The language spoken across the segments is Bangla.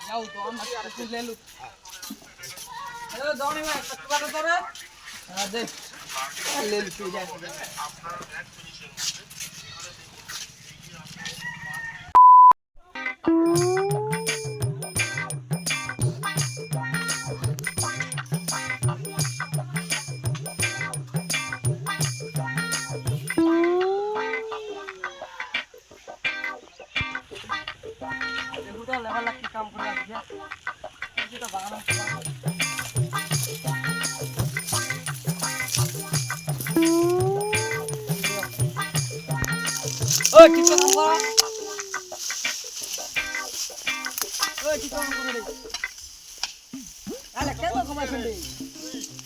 যাও তো আমরা একটু ले लू हेलो दौड़ी में कटवा तो रे दे ले लू जा लेवल की काम कर रहा है ये तो बागान ओए कितना काम कर ओए कितना काम कर रे আলে কেন কমাইছেন রে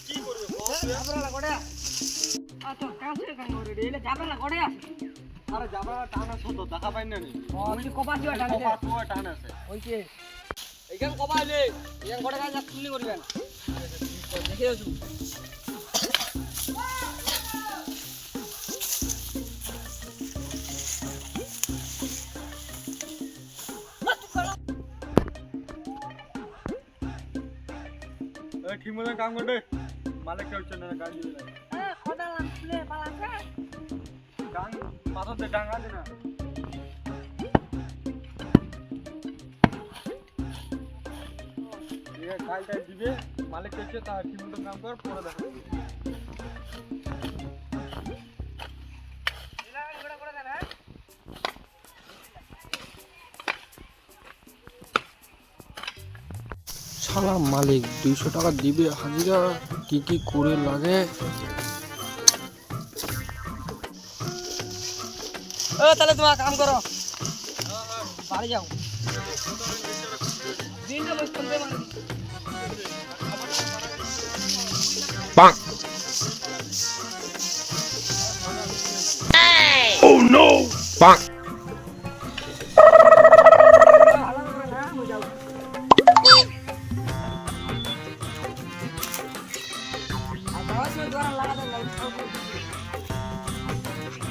কি করবে বস জাবরা লাগড়া আ তো কাছে কাম করে রে এলে জাবরা লাগড়া আরে জাবরা টান আছে তো দেখা পাই না নি ওই কপা দিও টান আছে কপা টান আছে ওই যে এইখান কমাইলে এইখান গড়ে কাজ খুললি করবেন দেখে আছো ए ठीक मत काम कर दे मालिक के चलने का गाड़ी ए खोदा लांसले बालाका गांग माथा से डांगा देना ये गालटा दिबे मालिक के ता ठीक मत काम कर पूरा देखा इला घोड़ा घोड़ा देना শালা মালিক 200 টাকা দিবে হাজিরা কি করে লাগে ও তাহলে তুমি কাম করো বাড়ি যাও দিনটা বস করবে মানে বাং ও নো বাং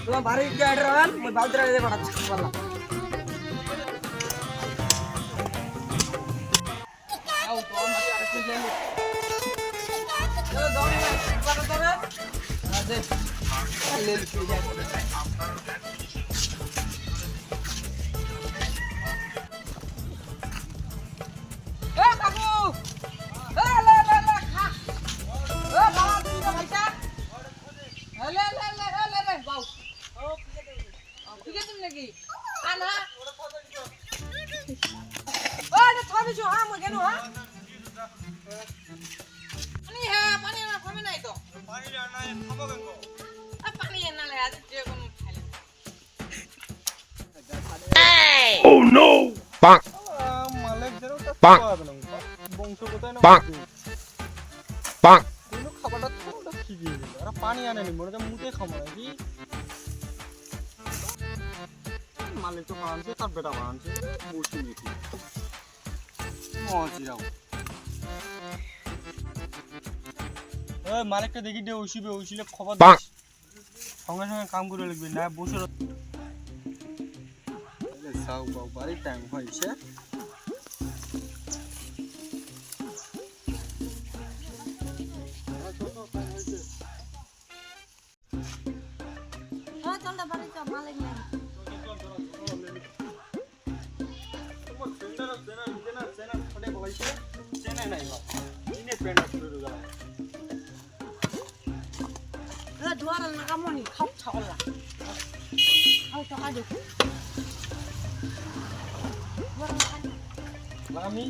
तुम्हारा बारी क्या ऐड रहा है मैं बात रहा है बड़ा वाला आओ तो हम अच्छे से ले चलो दौड़ी में बात कर रहे दे ले ले जा ए बाबू ए ले ले ले खा ए बाबा तू तो भाई का ले ले ले ले ले बाबू ठीक है तुम लगी आना ओए थोड़ी जो हां मगे नो हां पानी ना थमे नहीं तो पानी ना है थमो गंगो अब पानी ना ले आज जे को खाले ও নো বাং মালিক জেরো তা বাং বংশ কোথায় না বাং বাং কোন খাবারটা তো ঠিক গিয়ে আর পানি আনেনি মনে হয় মুতে খামো নাকি মালিক তো মানছে তার বেটা মানছে বসে গেছি মজিরাও এই মালিকটা দেখি দে ওইসিলে খবর বাং সঙ্গে সঙ্গে কাম করে লাগবে না বসে সাউ বাউ বাড়ি টাইম হইছে হ্যাঁ চলটা বাড়ি তো মালিক নাই jualan na kamu nih kau cakola kau cakap aja jualan makan Lami